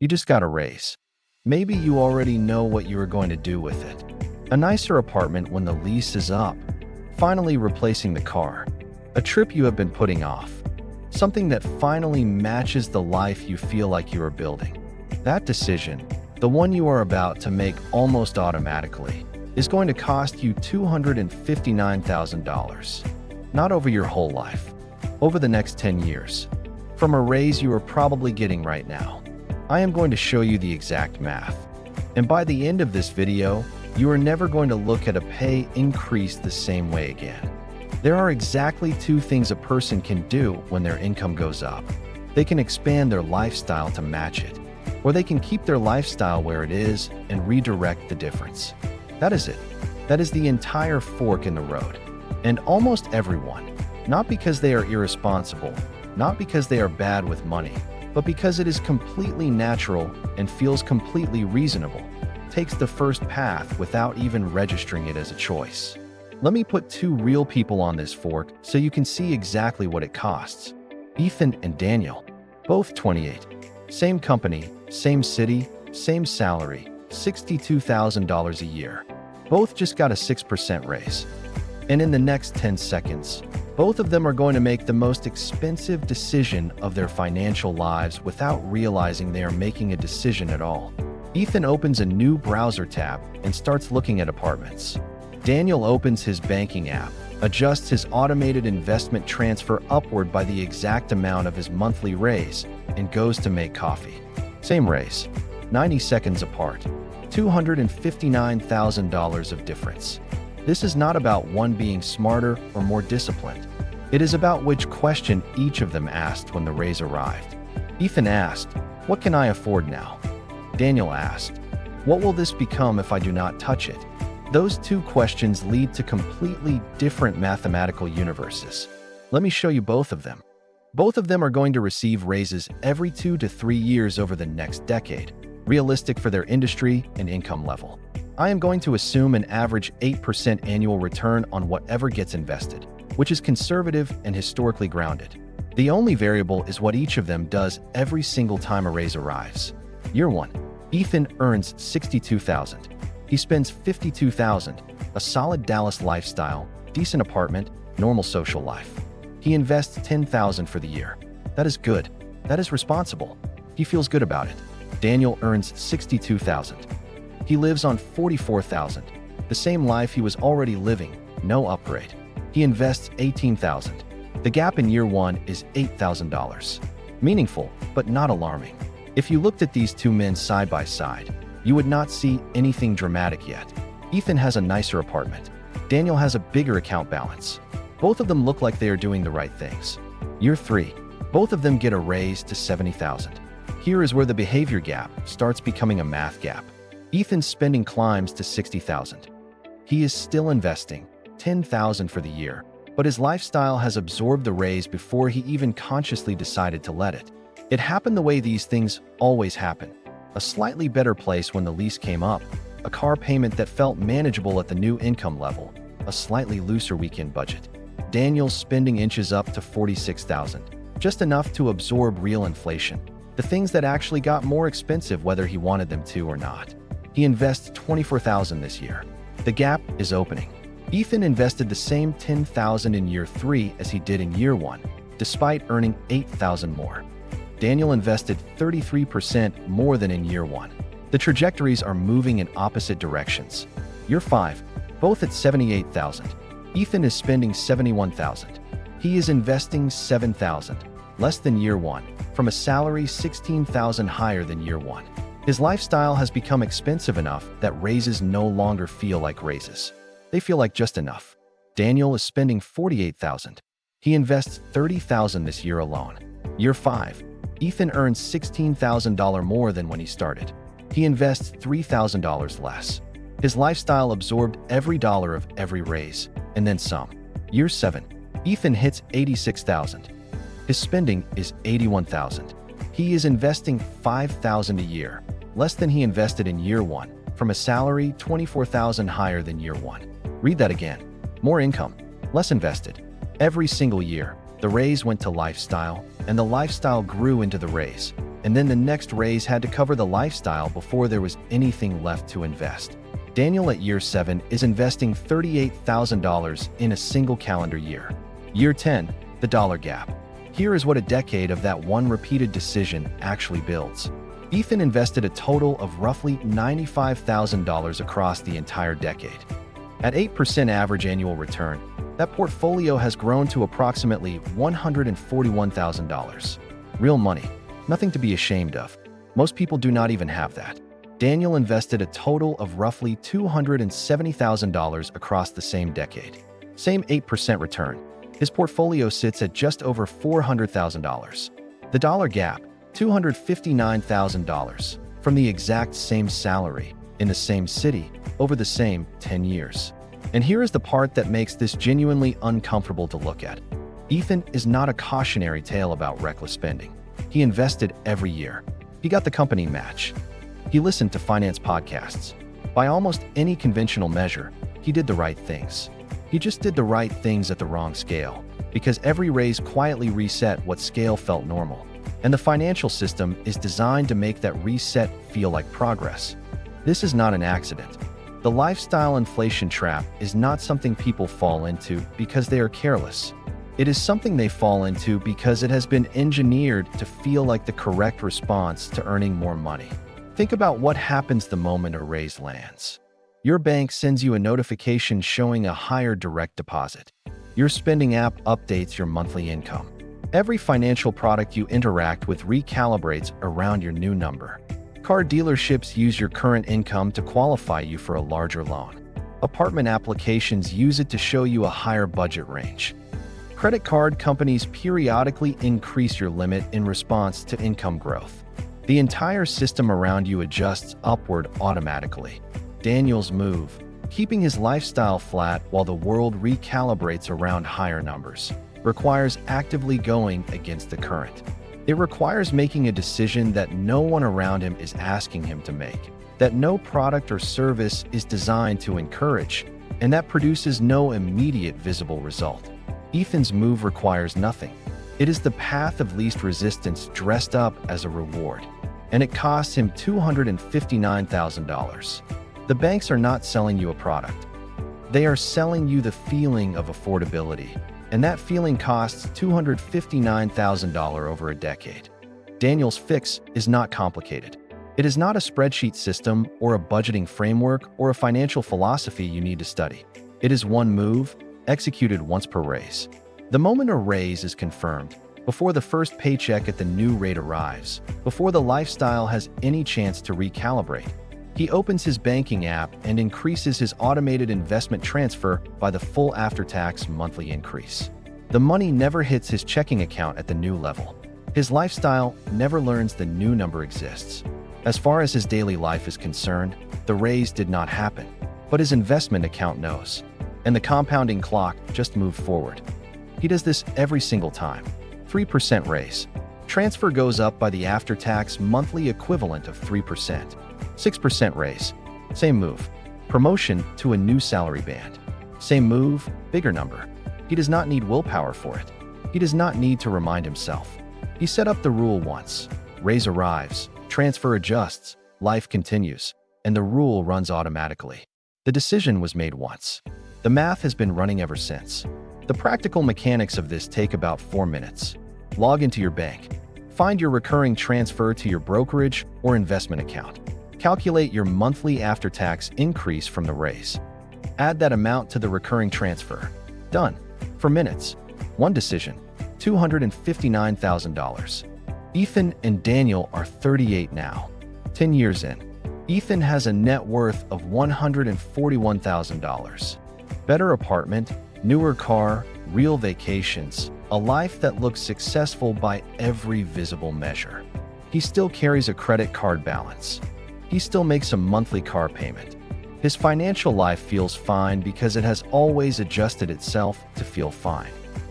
You just got a raise. Maybe you already know what you are going to do with it. A nicer apartment when the lease is up. Finally replacing the car. A trip you have been putting off. Something that finally matches the life you feel like you are building. That decision, the one you are about to make almost automatically, is going to cost you $259,000. Not over your whole life. Over the next 10 years. From a raise you are probably getting right now. I am going to show you the exact math. And by the end of this video, you are never going to look at a pay increase the same way again. There are exactly two things a person can do when their income goes up. They can expand their lifestyle to match it, or they can keep their lifestyle where it is and redirect the difference. That is it. That is the entire fork in the road. And almost everyone, not because they are irresponsible, not because they are bad with money, but because it is completely natural and feels completely reasonable, takes the first path without even registering it as a choice. Let me put two real people on this fork so you can see exactly what it costs. Ethan and Daniel, both 28. Same company, same city, same salary, $62,000 a year. Both just got a 6% raise. And in the next 10 seconds, both of them are going to make the most expensive decision of their financial lives without realizing they are making a decision at all. Ethan opens a new browser tab and starts looking at apartments. Daniel opens his banking app, adjusts his automated investment transfer upward by the exact amount of his monthly raise, and goes to make coffee. Same raise, 90 seconds apart, $259,000 of difference. This is not about one being smarter or more disciplined. It is about which question each of them asked when the raise arrived. Ethan asked, "What can I afford now?" Daniel asked, "What will this become if I do not touch it?" Those two questions lead to completely different mathematical universes. Let me show you both of them. Both of them are going to receive raises every 2 to 3 years over the next decade, realistic for their industry and income level. I am going to assume an average 8% annual return on whatever gets invested, which is conservative and historically grounded. The only variable is what each of them does every single time a raise arrives. Year 1. Ethan earns $62,000. He spends $52,000, a solid Dallas lifestyle, decent apartment, normal social life. He invests $10,000 for the year. That is good. That is responsible. He feels good about it. Daniel earns $62,000. He lives on $44,000, the same life he was already living, no upgrade. He invests $18,000. The gap in year 1 is $8,000. Meaningful, but not alarming. If you looked at these two men side by side, you would not see anything dramatic yet. Ethan has a nicer apartment. Daniel has a bigger account balance. Both of them look like they are doing the right things. Year 3. Both of them get a raise to $70,000. Here is where the behavior gap starts becoming a math gap. Ethan's spending climbs to $60,000. He is still investing $10,000 for the year, but his lifestyle has absorbed the raise before he even consciously decided to let it. It happened the way these things always happen. A slightly better place when the lease came up, a car payment that felt manageable at the new income level, a slightly looser weekend budget. Daniel's spending inches up to $46,000, just enough to absorb real inflation, the things that actually got more expensive whether he wanted them to or not. He invests $24,000 this year. The gap is opening. Ethan invested the same $10,000 in year 3 as he did in year 1, despite earning $8,000 more. Daniel invested 33% more than in year 1. The trajectories are moving in opposite directions. Year 5, both at $78,000. Ethan is spending $71,000. He is investing $7,000, less than year 1, from a salary $16,000 higher than year 1. His lifestyle has become expensive enough that raises no longer feel like raises. They feel like just enough. Daniel is spending $48,000. He invests $30,000 this year alone. Year 5, Ethan earns $16,000 more than when he started. He invests $3,000 less. His lifestyle absorbed every dollar of every raise, and then some. Year 7, Ethan hits $86,000. His spending is $81,000. He is investing $5,000 a year, less than he invested in year 1, from a salary $24,000 higher than year 1. Read that again. More income, less invested. Every single year, The raise went to lifestyle, and the lifestyle grew into the raise. And then the next raise had to cover the lifestyle before there was anything left to invest. Daniel at year 7 is investing $38,000 in a single calendar year. Year 10, the dollar gap. Here is what a decade of that one repeated decision actually builds. Ethan invested a total of roughly $95,000 across the entire decade. At 8% average annual return, that portfolio has grown to approximately $141,000. Real money, nothing to be ashamed of. Most people do not even have that. Daniel invested a total of roughly $270,000 across the same decade. Same 8% return. His portfolio sits at just over $400,000. The dollar gap, $259,000, from the exact same salary, in the same city, over the same 10 years. And here is the part that makes this genuinely uncomfortable to look at. Ethan is not a cautionary tale about reckless spending. He invested every year. He got the company match. He listened to finance podcasts. By almost any conventional measure, he did the right things. He just did the right things at the wrong scale, because every raise quietly reset what scale felt normal. And the financial system is designed to make that reset feel like progress. This is not an accident. The lifestyle inflation trap is not something people fall into because they are careless. It is something they fall into because it has been engineered to feel like the correct response to earning more money. Think about what happens the moment a raise lands. Your bank sends you a notification showing a higher direct deposit. Your spending app updates your monthly income. Every financial product you interact with recalibrates around your new number. Car dealerships use your current income to qualify you for a larger loan. Apartment applications use it to show you a higher budget range. Credit card companies periodically increase your limit in response to income growth. The entire system around you adjusts upward automatically. Daniel's move, keeping his lifestyle flat while the world recalibrates around higher numbers, requires actively going against the current. It requires making a decision that no one around him is asking him to make, that no product or service is designed to encourage, and that produces no immediate visible result. Ethan's move requires nothing. It is the path of least resistance dressed up as a reward, and it costs him $259,000. The banks are not selling you a product. They are selling you the feeling of affordability, and that feeling costs $259,000 over a decade. Daniel's fix is not complicated. It is not a spreadsheet system or a budgeting framework or a financial philosophy you need to study. It is one move, executed once per raise. The moment a raise is confirmed, before the first paycheck at the new rate arrives, before the lifestyle has any chance to recalibrate, he opens his banking app and increases his automated investment transfer by the full after-tax monthly increase. The money never hits his checking account at the new level. His lifestyle never learns the new number exists. As far as his daily life is concerned, the raise did not happen, but his investment account knows. And the compounding clock just moved forward. He does this every single time. 3% raise. Transfer goes up by the after-tax monthly equivalent of 3%. 6% raise. Same move. Promotion to a new salary band. Same move, bigger number. He does not need willpower for it. He does not need to remind himself. He set up the rule once. Raise arrives, transfer adjusts, life continues, and the rule runs automatically. The decision was made once. The math has been running ever since. The practical mechanics of this take about 4 minutes. Log into your bank. Find your recurring transfer to your brokerage or investment account. Calculate your monthly after-tax increase from the raise. Add that amount to the recurring transfer. Done. For minutes. One decision. $259,000. Ethan and Daniel are 38 now. 10 years in. Ethan has a net worth of $141,000. Better apartment, newer car, real vacations, a life that looks successful by every visible measure. He still carries a credit card balance. He still makes a monthly car payment. His financial life feels fine because it has always adjusted itself to feel fine.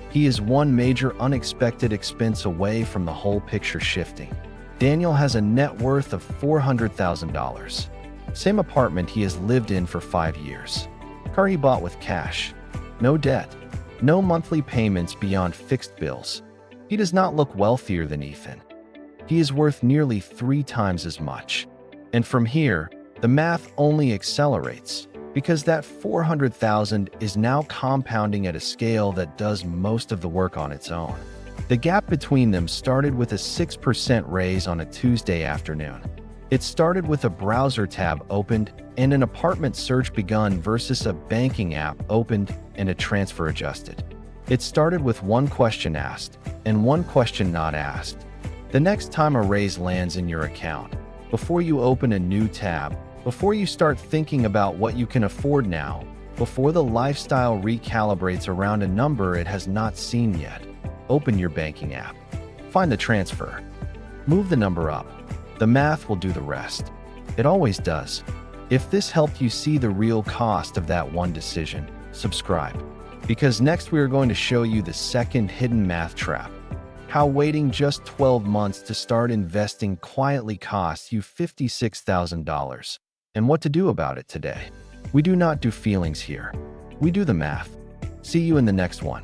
He is one major unexpected expense away from the whole picture shifting. Daniel has a net worth of $400,000. Same apartment he has lived in for 5 years. Car he bought with cash. No debt. No monthly payments beyond fixed bills. He does not look wealthier than Ethan. He is worth nearly 3 times as much. And from here, the math only accelerates, because that 400,000 is now compounding at a scale that does most of the work on its own. The gap between them started with a 6% raise on a Tuesday afternoon. It started with a browser tab opened and an apartment search begun versus a banking app opened and a transfer adjusted. It started with one question asked and one question not asked. The next time a raise lands in your account, before you open a new tab, before you start thinking about what you can afford now, before the lifestyle recalibrates around a number it has not seen yet, open your banking app. Find the transfer. Move the number up. The math will do the rest. It always does. If this helped you see the real cost of that one decision, subscribe. Because next we are going to show you the second hidden math trap. How waiting just 12 months to start investing quietly costs you $56,000. And what to do about it today. We do not do feelings here. We do the math. See you in the next one.